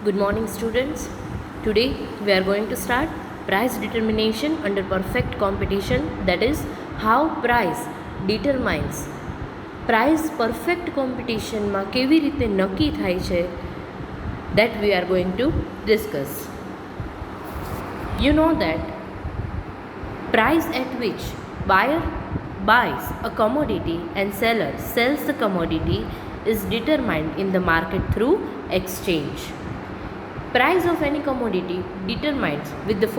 Good morning, students. Today we are going to start price determination under perfect competition, that is, how price determines price perfect competition માં કેવી રીતે નક્કી થાય છે, that we are going to discuss. You know that price at which buyer buys a commodity and seller sells the commodity is determined in the market through exchange. Price of any commodity determines with the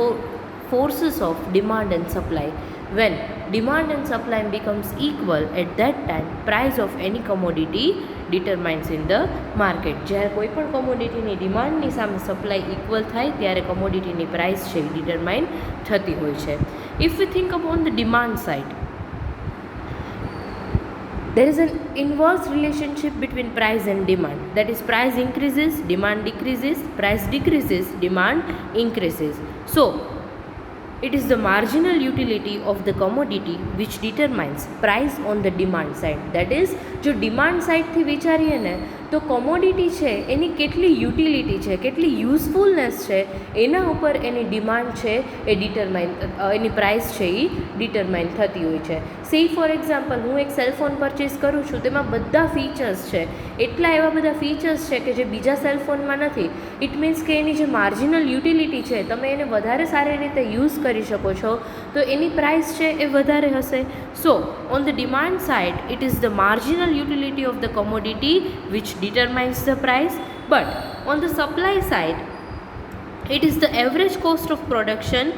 forces of demand and supply. When demand and supply becomes equal, at that time price of any commodity determines in the market. જ્યારે કોઈ પણ કોમોડિટીની ડિમાન્ડની સામે supply equal થાય ત્યારે કોમોડિટીની price છે એ determine થતી હોય છે. If V think upon the demand side, there is an inverse relationship between price and demand, that is, price increases, demand decreases, price decreases, demand increases. So it is the marginal utility of the commodity which determines price on the demand side. That is, જો demand સાઇડથી વિચારીએ ને તો commodity છે એની કેટલી utility છે, કેટલી યુઝફુલનેસ છે, એના ઉપર એની ડિમાન્ડ છે એ ડિટરમાઇન, એની પ્રાઇસ છે એ ડિટરમાઇન થતી હોય છે. સે ફોર એક્ઝામ્પલ, હું એક સેલફોન પરચેસ કરું છું, તેમાં બધા ફીચર્સ છે, એટલા એવા બધા ફીચર્સ છે કે જે બીજા સેલફોનમાં નથી. ઇટ મીન્સ કે એની જે માર્જિનલ યુટિલિટી છે, તમે એને વધારે સારી રીતે યુઝ કરી શકો છો, તો એની પ્રાઇસ છે એ વધારે હશે. So on the demand side, it is the marginal utility of the commodity which determines the price, but on the supply side it is the average cost of production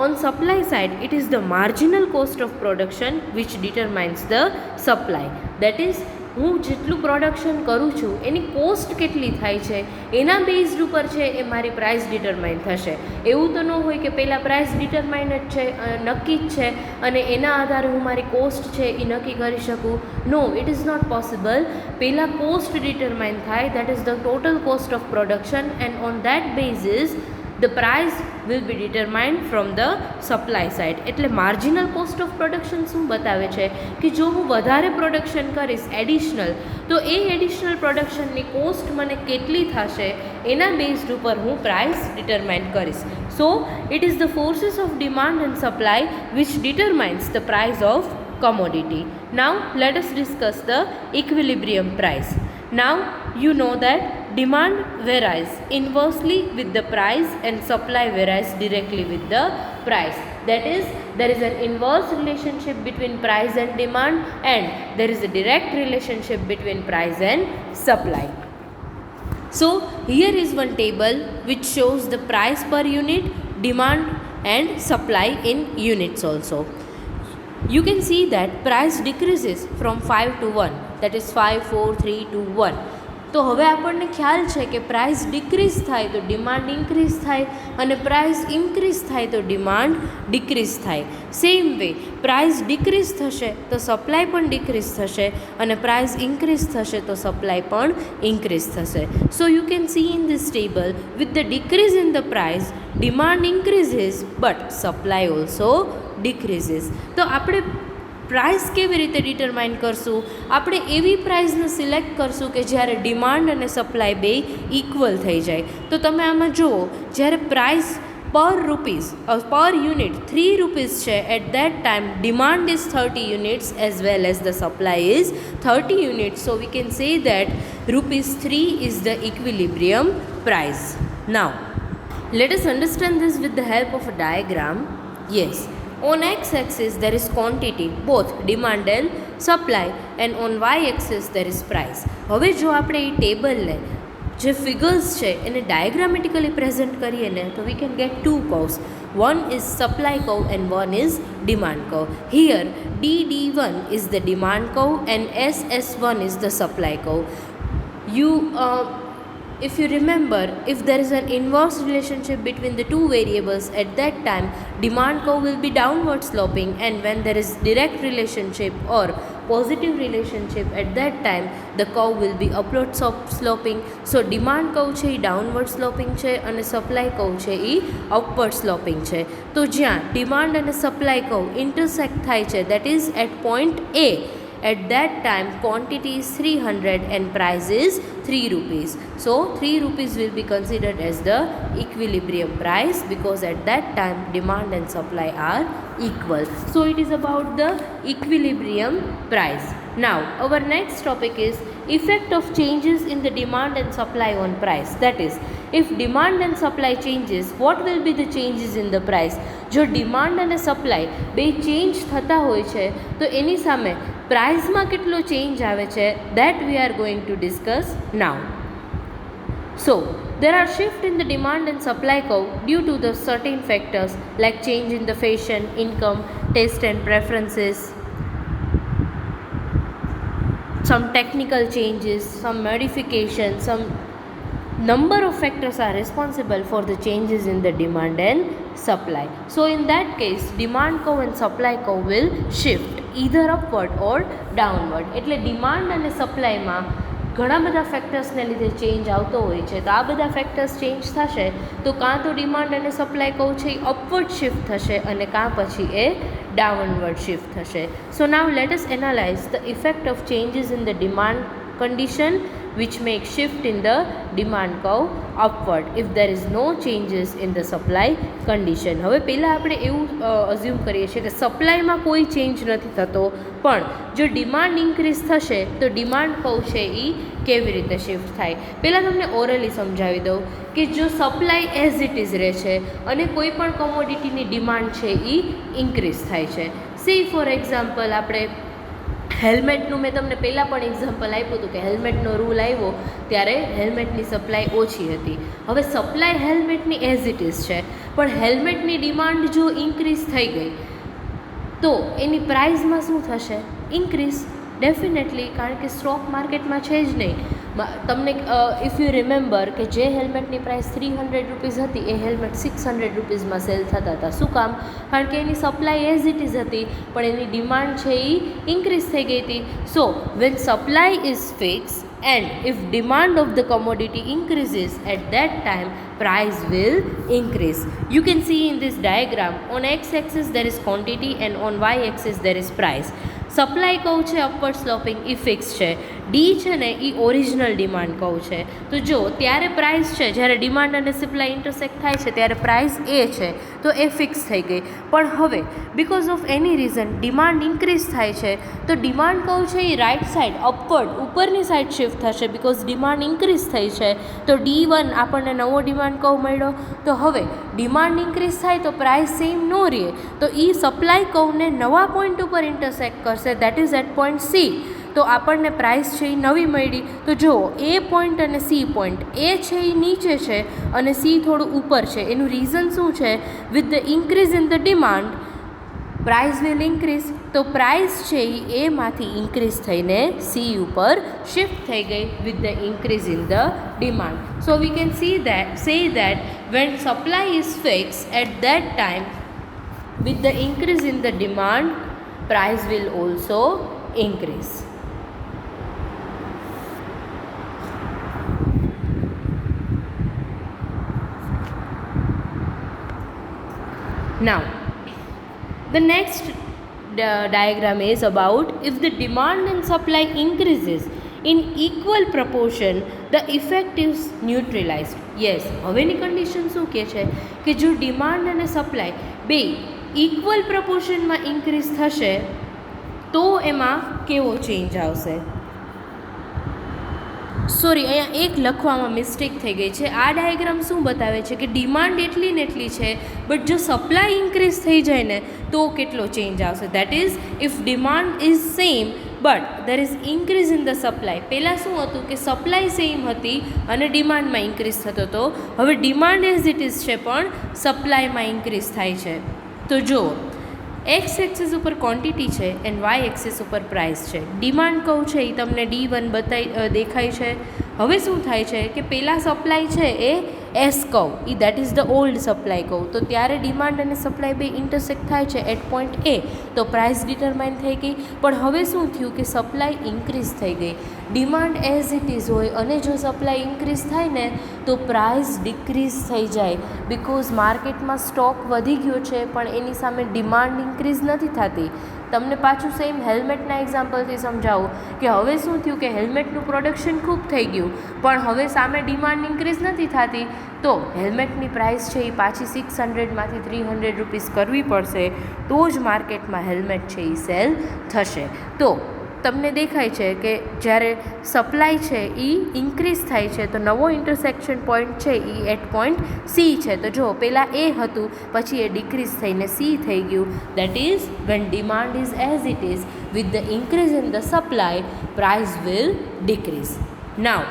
on supply side it is the marginal cost of production which determines the supply. That is, હું જેટલું production કરું છું એની cost કેટલી થાય છે એના based ઉપર છે એ મારી પ્રાઇસ ડિટરમાઇન થશે. એવું તો ન હોય કે પહેલાં પ્રાઇસ ડિટરમાઇન જ છે, નક્કી જ છે, અને એના આધારે હું મારી કોસ્ટ છે એ નક્કી કરી શકું. નો, ઇટ ઇઝ નોટ પોસિબલ. પહેલાં કોસ્ટ ડિટરમાઇન થાય, that is the total cost of production, and on that basis the price will be determined from the supply side. એટલે માર્જિનલ કોસ્ટ ઓફ પ્રોડક્શન શું બતાવે છે કે જો હું વધારે પ્રોડક્શન કરીશ એડિશનલ, તો એ એડિશનલ પ્રોડક્શનની કોસ્ટ મને કેટલી થશે એના બેઝડ ઉપર હું પ્રાઇસ ડિટરમાઇન કરીશ. So it is the forces of demand and supply which determines the price of commodity. Now let us discuss the equilibrium price. Now you know that demand varies inversely with the price and supply varies directly with the price. That is, there is an inverse relationship between price and demand, and there is a direct relationship between price and supply. So here is one table which shows the price per unit, demand and supply in units also. You can see that price decreases from 5 to 1, that is 5, 4, 3, 2, 1. તો હવે આપણને ખ્યાલ છે કે price decrease થાય તો demand increase થાય, અને પ્રાઇસ ઇન્ક્રીઝ થાય તો ડિમાન્ડ ડિક્રીઝ થાય. સેમ વે પ્રાઇસ ડિક્રીઝ થશે તો સપ્લાય પણ ડિક્રીઝ થશે, અને પ્રાઇસ ઇન્ક્રીઝ થશે તો સપ્લાય પણ ઇન્ક્રીઝ થશે. So you can see in this table, with the decrease in the price demand increases but supply also decreases. તો આપણે પ્રાઇસ કેવી રીતે ડિટરમાઇન કરશું? આપણે એવી પ્રાઇસને સિલેક્ટ કરશું કે જ્યારે ડિમાન્ડ અને સપ્લાય બે ઇક્વલ થઈ જાય. તો તમે આમાં જુઓ, જ્યારે પ્રાઇસ પર યુનિટ 3 રૂપીસ છે, at that time demand is 30 units as well as the supply is 30 units. So we can say that ₹3 is the equilibrium price. Now let us understand this with the help of a diagram. Yes, on x-axis there is quantity, both demand and supply, and on y-axis there is price. હવે જો આપણે એ ટેબલને, જે figures છે એને ડાયાગ્રામેટિકલી present કરીએ ને, તો we can get two curves. One is supply curve and one is demand curve. Here DD1 is the demand curve and SS1 is the supply curve. If you remember, if there is an inverse relationship between the two variables, at that time demand curve will be downward sloping, and when there is direct relationship or positive relationship, at that time the curve will be upward sloping. So demand curve છે એ downward sloping છે અને supply curve છે એ upward sloping છે. તો જ્યાં demand અને supply curve intersect થાય છે, that is at point A, at that time quantity is 300 and price is 3 rupees. So 3 rupees will be considered as the equilibrium price because at that time demand and supply are equal. So it is about the equilibrium price. Now our next topic is effect of changes in the demand and supply on price. That is, if demand and supply changes, what will be the changes in the price? જો demand અને supply બે change થતા હોય છે તો એની સામે પ્રાઇસમાં કેટલો change આવે છે, that we are going to discuss now. So there are shifts in the demand and supply curve due to the certain factors like change in the fashion, income, taste and preferences, some technical changes, some modifications, some number of factors are responsible for the changes in the demand and supply. So in that case demand curve and supply curve will shift either upward or downward. એટલે demand અને સપ્લાયમાં ઘણા બધા ફેક્ટર્સને લીધે change આવતો હોય છે. તો આ બધા ફેક્ટર્સ ચેન્જ થશે તો કાં તો ડિમાન્ડ અને સપ્લાય કહું છે એ અપવર્ડ શિફ્ટ થશે અને કાં પછી એ ડાઉનવર્ડ શિફ્ટ થશે. So now let us analyse the effect of changes in the demand condition which make shift in the demand curve upward if there is no changes in the supply condition. હવે પહેલાં આપણે એવું assume કરીએ છીએ કે સપ્લાયમાં કોઈ change નથી થતો, પણ જો ડિમાન્ડ ઇન્ક્રીઝ થશે તો ડિમાન્ડ કર્વ છે એ કેવી રીતે શિફ્ટ થાય. પહેલાં તમને ઓરલી સમજાવી દઉં કે જો સપ્લાય એઝ ઇટ ઇઝ રહે છે અને કોઈ પણ કમોડિટીની ડિમાન્ડ છે એ ઇન્ક્રીઝ થાય છે. સી ફોર એક્ઝામ્પલ આપણે હેલ્મેટનું મેં તમને પહેલાં પણ એક્ઝામ્પલ આપ્યું હતું કે હેલ્મેટનો રૂલ આવ્યો ત્યારે હેલ્મેટની સપ્લાય ઓછી હતી. હવે સપ્લાય હેલ્મેટની એઝ ઇટ ઇઝ છે, પણ હેલ્મેટની ડિમાન્ડ જો ઇન્ક્રીઝ થઈ ગઈ તો એની પ્રાઇઝમાં શું થશે? ઇન્ક્રીઝ ડેફિનેટલી, કારણ કે સ્ટોક માર્કેટમાં છે જ નહીં. તમને ઇફ યુ રિમેમ્બર કે જે હેલ્મેટની પ્રાઇસ 300 રૂપીઝ હતી એ હેલ્મેટ 600 રૂપીઝમાં સેલ થતા હતા. શું કામ? કારણ કે એની સપ્લાય એઝ ઇટ ઇઝ હતી પણ એની ડિમાન્ડ છે એ ઇન્ક્રીઝ થઈ ગઈ હતી. So when supply is fix and if demand of the commodity increases at that time price will increase. You can see in this diagram on x axis there is quantity and on y axis there is price. Supply કહું છે upward સ્લોપિંગ એ fix છે, D છે ને એ original demand કહું છે. તો જો ત્યારે પ્રાઇસ છે, જ્યારે ડિમાન્ડ અને સપ્લાય ઇન્ટરસેક્ટ થાય છે ત્યારે પ્રાઇસ એ છે તો એ ફિક્સ થઈ ગઈ. પણ હવે because of any reason demand increase થાય છે તો ડિમાન્ડ કહું છે એ રાઇટ સાઇડ અપવર્ડ ઉપરની સાઇડ શિફ્ટ થશે બિકોઝ ડિમાન્ડ ઇન્ક્રીઝ થઈ છે. તો D1 આપણને નવો ડિમાન્ડ કહું મળ્યો. તો હવે ડિમાન્ડ ઇન્ક્રીઝ થાય તો પ્રાઇસ સેમ ન રહે તો એ સપ્લાય કહુંને નવા પોઈન્ટ ઉપર ઇન્ટરસેક્ટ કરશે, that is eight point C. તો આપણને પ્રાઇસ છે એ નવી મળી. તો જુઓ એ પોઈન્ટ અને સી પોઈન્ટ, એ છે એ નીચે છે અને સી થોડું ઉપર છે. એનું રીઝન શું છે? With the increase in the demand price will increase. તો પ્રાઇસ છે એ એમાંથી ઇન્ક્રીઝ થઈને સી ઉપર શિફ્ટ થઈ ગઈ with the increase in the demand. So we can say that when supply is fixed at that time with the increase in the demand price will also increase. Now the next diagram is about if the demand and supply increases in equal proportion the effect is neutralized. Yes, હવેની condition શું કહે છે કે જો demand અને supply બે equal પ્રપોર્શનમાં increase થશે તો એમાં કેવો ચેન્જ આવશે? સોરી, અહીંયા એક લખવામાં મિસ્ટેક થઈ ગઈ છે. આ ડાયાગ્રામ શું બતાવે છે કે ડિમાન્ડ એટલી ને એટલી છે બટ જો સપ્લાય ઇન્ક્રીઝ થઈ જાય ને તો કેટલો ચેન્જ આવશે. That is if demand is same but there is increase in the supply. પહેલાં શું હતું કે સપ્લાય સેમ હતી અને ડિમાન્ડમાં ઇન્ક્રીઝ થતો હતો. હવે ડિમાન્ડ એઝ ઇટ ઇઝ છે પણ સપ્લાયમાં ઇન્ક્રીઝ થાય છે. તો જો એક્સ એક્સિસ ઉપર ક્વોન્ટિટી છે એન્ડ વાય એક્સિસ ઉપર પ્રાઇસ છે. ડિમાન્ડ કહું છે એ તમને D1 દેખાય છે. હવે શું થાય છે કે પહેલાં સપ્લાય છે એ એસ કહું એ that is the old supply કહું, તો ત્યારે ડિમાન્ડ અને સપ્લાય બે ઇન્ટરસેક્ટ થાય છે એટ પોઈન્ટ એ, તો પ્રાઇસ ડિટરમાઇન થઈ ગઈ. પણ હવે શું થયું કે સપ્લાય ઇન્ક્રીઝ થઈ ગઈ. ડિમાન્ડ એઝ ઇટ ઇઝ હોય અને જો સપ્લાય ઇન્ક્રીઝ થાય ને તો પ્રાઇસ ડિક્રીઝ થઈ જાય, બિકોઝ માર્કેટમાં સ્ટોક વધી ગયો છે પણ એની સામે ડિમાન્ડ ઇન્ક્રીઝ નથી થતી. તમને પાછું સેમ હેલ્મેટના એક્ઝામ્પલથી સમજાવું કે હવે શું થયું કે હેલ્મેટનું પ્રોડક્શન ખૂબ થઈ ગયું પણ હવે સામે ડિમાન્ડ ઇન્ક્રીઝ નથી થતી, તો હેલ્મેટની પ્રાઇસ છે એ પાછી 600માંથી 300 રૂપીસ કરવી પડશે, તો જ માર્કેટમાં હેલ્મેટ છે એ સેલ થશે. તો તમને દેખાય છે કે જ્યારે સપ્લાય છે એ ઇન્ક્રીઝ થાય છે તો નવો ઇન્ટરસેક્શન પોઈન્ટ છે એ એટ પોઈન્ટ સી છે. તો જો પહેલાં એ હતું પછી એ ડિક્રીઝ થઈને સી થઈ ગયું. That is when demand is as it is with the increase in the supply price will decrease. Now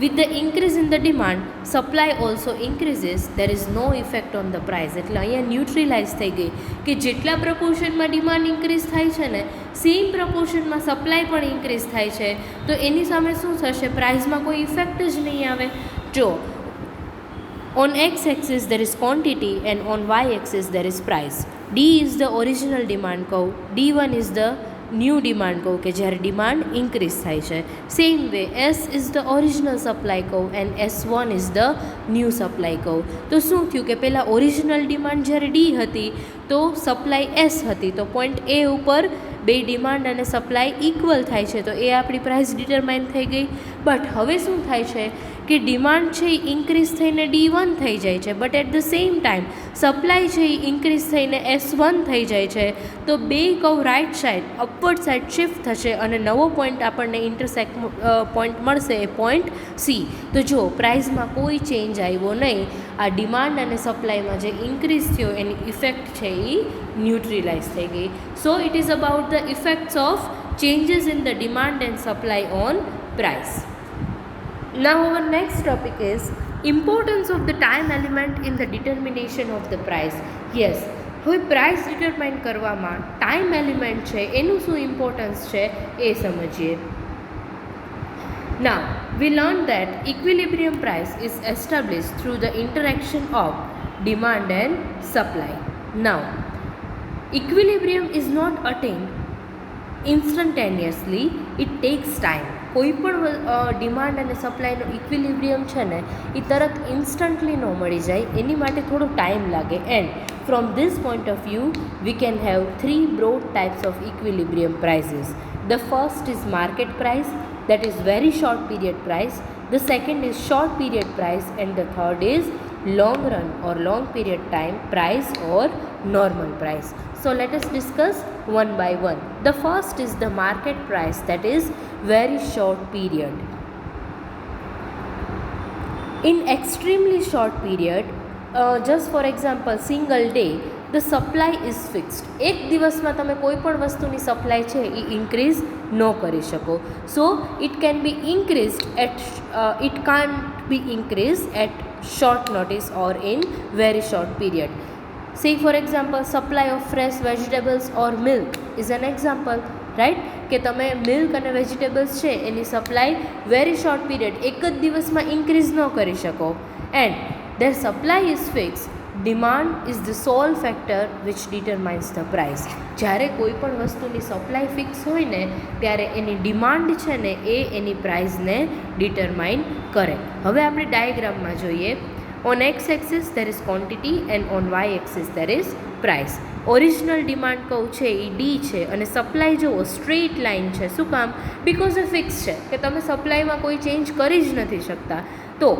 with the increase in the demand supply also increases, there is no effect on the price. એટલે અહીંયા neutralise થઈ ગઈ કે જેટલા પ્રપોર્શનમાં demand increase થાય છે ને same પ્રપોર્શનમાં supply પણ ઇન્ક્રીઝ થાય છે, તો એની સામે શું થશે, પ્રાઇસમાં કોઈ ઇફેક્ટ જ નહીં આવે. જો on x axis there is quantity and on y axis there is price. D is the original demand curve, D1 is the new demand કહું કે જ્યારે ડિમાન્ડ ઇન્ક્રીઝ થાય છે. Same way S is the original supply કહું and S1 is the new supply કહું. તો શું થયું કે પહેલાં ઓરિજિનલ ડિમાન્ડ જ્યારે ડી હતી તો સપ્લાય એસ હતી, તો પોઈન્ટ એ ઉપર બે ડિમાન્ડ અને સપ્લાય ઇક્વલ થાય છે, તો એ આપણી પ્રાઇસ ડિટરમાઇન થઈ ગઈ. બટ હવે શું થાય છે કે ડિમાન્ડ છે એ ઇન્ક્રીઝ થઈને D1 થઈ જાય છે, but at the same time supply છે એ ઇન્ક્રીઝ થઈને S1 થઈ જાય છે, તો બે કહું right side upward side shift થશે અને નવો પોઈન્ટ આપણને ઇન્ટરસેક્ટ પોઈન્ટ મળશે એ પોઈન્ટ સી. તો જો પ્રાઇસમાં કોઈ ચેન્જ આવ્યો નહીં, આ ડિમાન્ડ અને સપ્લાયમાં જે ઇન્ક્રીઝ થયો એની ઇફેક્ટ છે એ ન્યુટ્રલાઇઝ થઈ ગઈ. So it is about the effects of changes in the demand and supply on price. Now our next topic is importance of the time element in the determination of the price. Yes, હવે price determine કરવામાં time element છે એનું શું importance છે એ સમજીએ. Now we learned that equilibrium price is established through the interaction of demand and supply. Now equilibrium is not attained instantaneously, it takes time. કોઈ પણ demand અને સપ્લાયનો ઇક્વિલિબ્રિયમ છે ને એ તરત ઇન્સ્ટન્ટલી ન મળી જાય, એની માટે થોડો ટાઈમ લાગે. And from this point of view we can have 3 broad types of equilibrium prices. The first is market price, that is very short period price. The second is short period price and the third is long run or long period time price or normal price. So let us discuss one by one. The first is the market price, that is very short period. In extremely short period, just for example single day, the supply is fixed. એક દિવસમાં તમે કોઈ પણ વસ્તુની supply છે એ increase ન કરી શકો. So it can be increased at it can't be increase at short notice or in very short period. Say for example supply of fresh vegetables or milk is an example, right? કે તમે milk અને vegetables છે એની supply very short period એક જ દિવસમાં increase ન કરી શકો. And their supply is fixed, demand is the sole factor which determines the price. જ્યારે કોઈ પણ વસ્તુની સપ્લાય ફિક્સ હોય ને ત્યારે એની ડિમાન્ડ છે ને એ એની પ્રાઇસને ડિટરમાઇન કરે. હવે આપણે ડાયાગ્રામમાં જોઈએ. On x axis there is quantity and on y axis there is price. Original demand કહું છે એ ડી છે અને સપ્લાય જુઓ સ્ટ્રેટ લાઇન છે. શું કામ? બિકોઝ એ ફિક્સ છે કે તમે સપ્લાયમાં કોઈ ચેન્જ કરી જ નથી શકતા. તો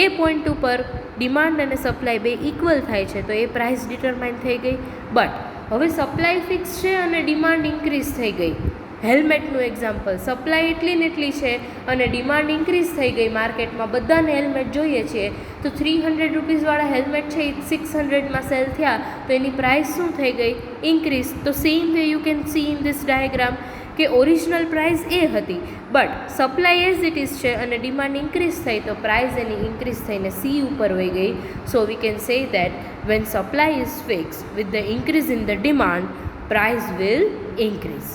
એ પોઈન્ટ ઉપર ડિમાન્ડ અને સપ્લાય બે ઇક્વલ થાય છે, તો એ પ્રાઇસ ડિટરમાઇન થઈ ગઈ. બટ હવે સપ્લાય ફિક્સ છે અને ડિમાન્ડ ઇન્ક્રીઝ થઈ ગઈ. હેલ્મેટનું એક્ઝામ્પલ, સપ્લાય એટલી ને એટલી છે અને ડિમાન્ડ ઇન્ક્રીઝ થઈ ગઈ, માર્કેટમાં બધાને હેલ્મેટ જોઈએ છે, તો 300 રૂપીસવાળા હેલ્મેટ છે એ 600માં સેલ થયા, તો એની પ્રાઇસ શું થઈ ગઈ? ઇન્ક્રીઝ. તો same way you can see in this diagram કે ઓરિજિનલ પ્રાઇસ એ હતી but supply as it is છે અને ડિમાન્ડ ઇન્ક્રીઝ થઈ તો પ્રાઇસ એની ઇન્ક્રીઝ થઈને સી ઉપર વહી ગઈ. So we can say that when supply is fix with the increase in the demand price will increase.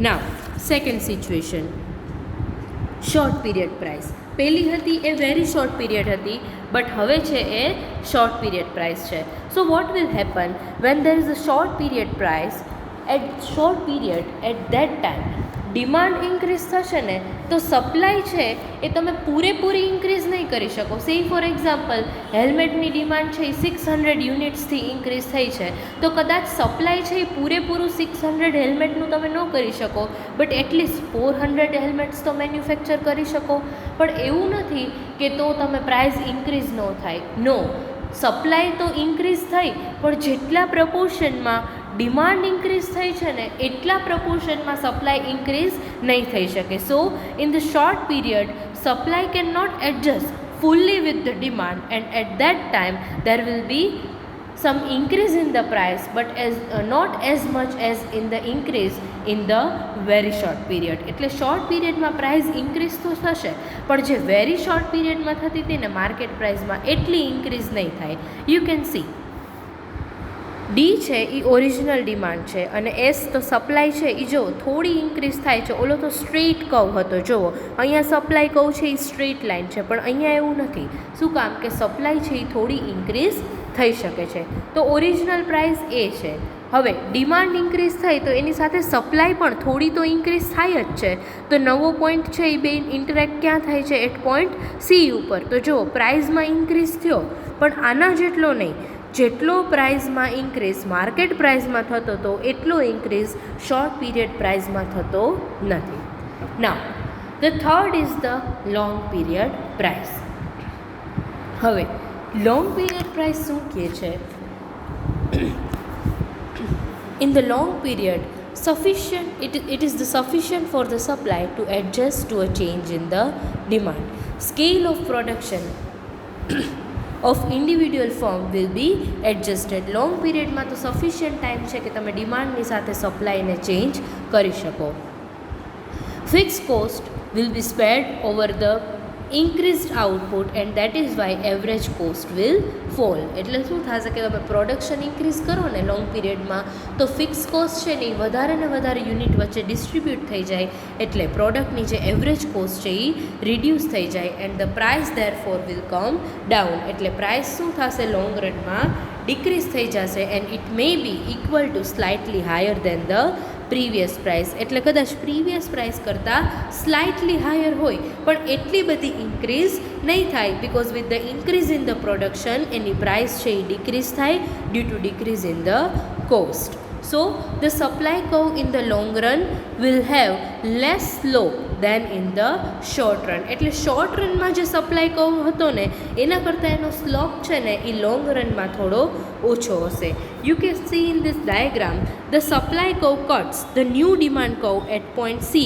Now second situation, short period price. પહેલી હતી એ વેરી શોર્ટ પીરિયડ હતી, but હવે છે એ short period price છે. So what will happen when there is a short period price? At short period at that time demand increase થશે ને, તો supply છે એ તમે પૂરેપૂરી ઇન્ક્રીઝ નહીં કરી શકો. સે ફોર એક્ઝામ્પલ, હેલ્મેટની ડિમાન્ડ છે એ 600 યુનિટ્સથી ઇન્ક્રીઝ થઈ છે, તો કદાચ સપ્લાય છે એ પૂરેપૂરું 600 હેલ્મેટનું તમે ન કરી શકો, બટ એટલીસ્ટ 400 હેલ્મેટ્સ તો મેન્યુફેક્ચર કરી શકો. પણ એવું નથી કે તો તમે પ્રાઇસ ઇન્ક્રીઝ ન થાય. નો, સપ્લાય તો ઇન્ક્રીઝ થઈ, પણ જેટલા પ્રપોર્શનમાં ડિમાન્ડ ઇન્ક્રીઝ થઈ છે ને એટલા પ્રપોર્શનમાં સપ્લાય ઇન્ક્રીઝ નહીં થઈ શકે. So in the short period supply can not adjust fully with the demand, and at that time there will be some increase in the price, but not as much as in the increase in the very short period. એટલે short પીરિયડમાં price increase તો થશે, પણ જે very short પીરિયડમાં થતી હતી ને market પ્રાઇસમાં એટલી increase નહીં થાય. યુ કેન સી ડી છે એ ઓરિજિનલ ડિમાન્ડ છે, અને એસ તો સપ્લાય છે એ જો થોડી ઇન્ક્રીઝ થાય છે. ઓલો તો સ્ટ્રેટ કર્વ હતો, જુઓ અહીંયા સપ્લાય કર્વ છે એ સ્ટ્રેટ લાઇન છે, પણ અહીંયા એવું નથી. શું કામ? કે સપ્લાય છે એ થોડી ઇન્ક્રીઝ થઈ શકે છે. તો ઓરિજિનલ પ્રાઇસ એ છે. હવે ડિમાન્ડ ઇન્ક્રીઝ થાય તો એની સાથે સપ્લાય પણ થોડી તો ઇન્ક્રીઝ થાય જ છે. તો નવો પોઈન્ટ છે એ બે ઇન્ટરેક્ટ ક્યાં થાય છે? એટ પોઈન્ટ સી ઉપર. તો જુઓ પ્રાઇઝમાં ઇન્ક્રીઝ થયો, પણ આના જેટલો નહીં. જેટલો પ્રાઇઝમાં ઇન્ક્રીઝ માર્કેટ પ્રાઇઝમાં થતો હતો એટલો ઇન્ક્રીઝ શોર્ટ પીરિયડ પ્રાઇઝમાં થતો નથી. નાઉ the third is the long period price. હવે લોંગ પીરિયડ પ્રાઇસ શું કહે છે? In the long period it is the sufficient for the supply to adjust to a change in the demand. Scale of production of individual firm will be adjusted. Long પીરિયડમાં તો sufficient time છે કે તમે ડિમાન્ડની સાથે સપ્લાયને change કરી શકો. Fix cost will be spread over the increased output, and that is why average cost will fall. એટલે શું થશે કે તમે પ્રોડક્શન ઇન્ક્રીઝ કરો ને લોંગ પીરિયડમાં, તો ફિક્સ કોસ્ટ છે ને વધારે ને વધારે યુનિટ વચ્ચે ડિસ્ટ્રીબ્યુટ થઈ જાય, એટલે પ્રોડક્ટની જે એવરેજ કોસ્ટ છે એ રિડ્યુસ થઈ જાય, and the price therefore will come down. એટલે પ્રાઇસ શું થશે? લોંગ રનમાં ડિક્રીઝ થઈ જશે, and it may be equal to slightly higher than the previous price. એટલે કદાચ પ્રીવિયસ પ્રાઇસ કરતાં સ્લાઇટલી હાયર હોય, પણ એટલી બધી ઇન્ક્રીઝ નહીં થાય, because with the increase in the production એની પ્રાઇસ છે એ ડિક્રીઝ થાય due to decrease in the cost. So the supply curve in the long run will have less slope than in the short run. એટલે short રનમાં જે supply curve હતો ને એના કરતાં એનો સ્લોપ છે ને એ લોંગ રનમાં થોડો ઓછો હશે. You can see in this diagram the supply curve cuts the new demand curve at point C.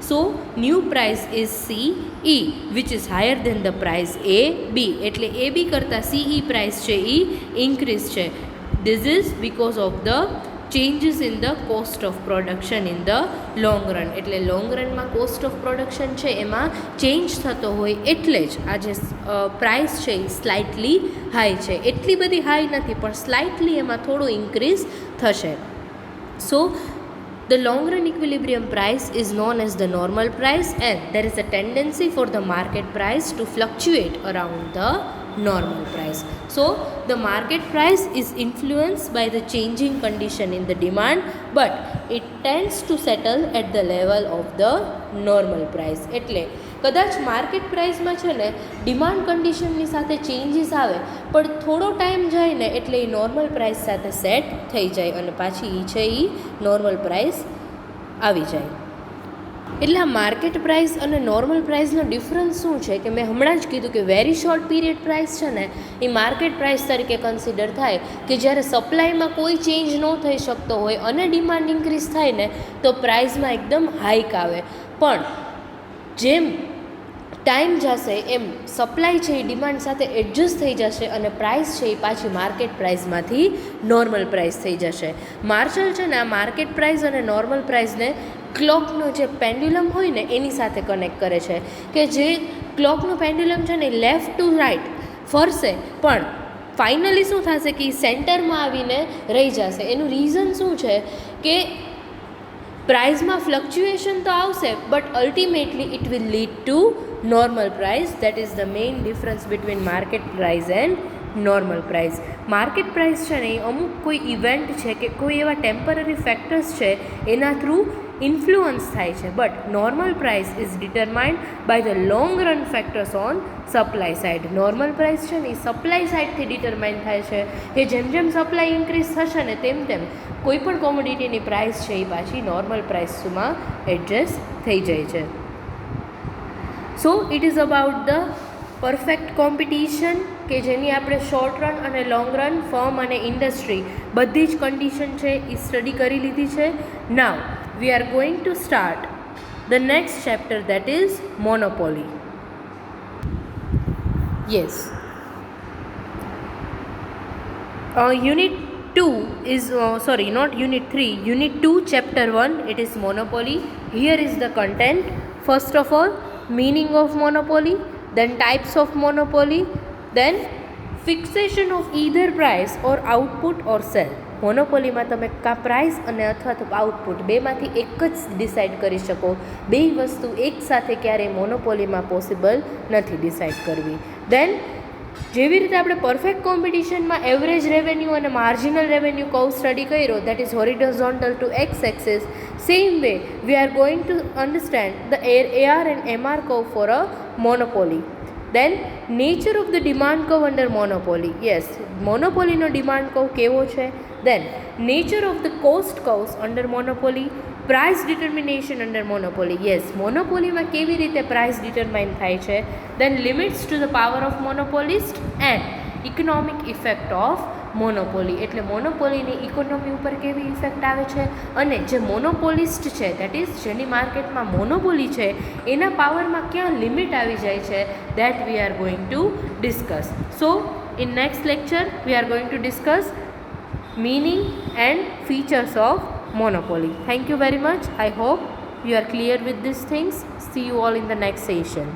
So new price is CE, which is higher than the price AB. એટલે AB કરતાં CE price છે એ increase છે. This is because of the changes in the cost of production in the long run. એટલે long રનમાં cost of production છે એમાં change થતો હોય એટલે જ આ જે પ્રાઇસ છે એ સ્લાઇટલી હાઈ છે. એટલી બધી હાઈ નથી, પણ સ્લાઇટલી એમાં થોડું ઇન્ક્રીઝ થશે. સો the long run equilibrium price is known as the normal price, and there is a tendency for the market price to fluctuate around the normal price. So the market price is influenced by the changing condition in the demand, but it tends to settle at the level of the normal price. એટલે કદાચ market પ્રાઇસમાં છે ને demand કન્ડિશનની સાથે changes આવે, પણ થોડો time જાય ને એટલે એ નોર્મલ પ્રાઇસ સાથે સેટ થઈ જાય, અને પાછી એ છે એ નોર્મલ પ્રાઇસ આવી જાય. એટલે આ માર્કેટ પ્રાઇસ અને નોર્મલ પ્રાઇસનો ડિફરન્સ શું છે કે મેં હમણાં જ કીધું કે વેરી શોર્ટ પીરિયડ પ્રાઇસ છે ને એ માર્કેટ પ્રાઇસ તરીકે કન્સિડર થાય કે જ્યારે સપ્લાયમાં કોઈ ચેન્જ ન થઈ શકતો હોય અને ડિમાન્ડ ઇન્ક્રીઝ થાય ને તો પ્રાઇસમાં એકદમ હાઈક આવે. પણ જેમ ટાઈમ જશે એમ સપ્લાય છે એ ડિમાન્ડ સાથે એડજસ્ટ થઈ જશે, અને પ્રાઇસ છે એ પાછી માર્કેટ પ્રાઇસમાંથી નોર્મલ પ્રાઇસ થઈ જશે. માર્શલ છે ને આ માર્કેટ પ્રાઇસ અને નોર્મલ પ્રાઇસને ક્લોકનો જે પેન્ડ્યુલમ હોય ને એની સાથે કનેક્ટ કરે છે, કે જે ક્લોકનો પેન્ડ્યુલમ છે ને લેફ્ટ ટુ રાઇટ ફરશે, પણ ફાઇનલી શું થશે કે સેન્ટરમાં આવીને રહી જશે. એનું રીઝન શું છે કે પ્રાઇઝમાં ફ્લક્ચ્યુએશન તો આવશે, but ultimately it will lead to normal price. That is the main difference between market price and normal price. Market price છે ને એ અમુક કોઈ ઇવેન્ટ છે કે કોઈ એવા ટેમ્પરરી ફેક્ટર્સ છે એના થ્રુ ઇન્ફ્લુઅન્સ થાય છે, but normal price is determined by the long run factors on supply side. Normal price છે ને એ સપ્લાય સાઇડથી ડિટરમાઇન થાય છે કે જેમ જેમ સપ્લાય ઇન્ક્રીઝ થશે ને તેમ તેમ કોઈ પણ કોમોડિટીની પ્રાઇસ છે એ પાછી નોર્મલ પ્રાઇસમાં એડજસ્ટ થઈ જાય છે. So it is about the perfect competition કે જેની આપણે શોર્ટ રન અને લોંગ રન ફર્મ અને ઇન્ડસ્ટ્રી બધી જ કન્ડિશન છે એ સ્ટડી કરી લીધી છે. નાવ we are going to start the next chapter, that is monopoly. Yes, unit 2 is sorry, not unit 3, unit 2 chapter 1, it is monopoly. Here is the content. First of all, meaning of monopoly, then types of monopoly, then fixation of either price or output or sell. મોનોપોલીમાં તમે કાં price અને અથવા તો output બેમાંથી એક જ decide કરી શકો. બે વસ્તુ એકસાથે ક્યારેય મોનોપોલીમાં પોસિબલ નથી ડિસાઇડ કરવી. દેન જેવી રીતે આપણે પરફેક્ટ કોમ્પિટિશનમાં એવરેજ રેવન્યુ અને માર્જિનલ રેવન્યુ કર્વ સ્ટડી કર્યો, that is horizontal to X axis. Same way we are going to understand the AR and MR curve for a monopoly. Then nature of the demand curve under monopoly. Yes, monopoly no demand curve કેવો છે. Then nature of the cost curves under monopoly. Price determination under monopoly. Yes, monopolyમાં કેવી રીતે price determine થાય છે. Then limits to the power of monopolist and economic effect of monopoly. એટલે મોનોપોલીની economy ઉપર કેવી effect આવે છે અને જે મોનોપોલિસ્ટ છે દેટ ઇઝ જેની માર્કેટમાં મોનોપોલી છે એના પાવરમાં ક્યાં લિમિટ આવી જાય છે, that we are going to discuss. So in next lecture V are going to discuss meaning and features of monopoly. Thank you very much. I hope you are clear with these things. See you all in the next session.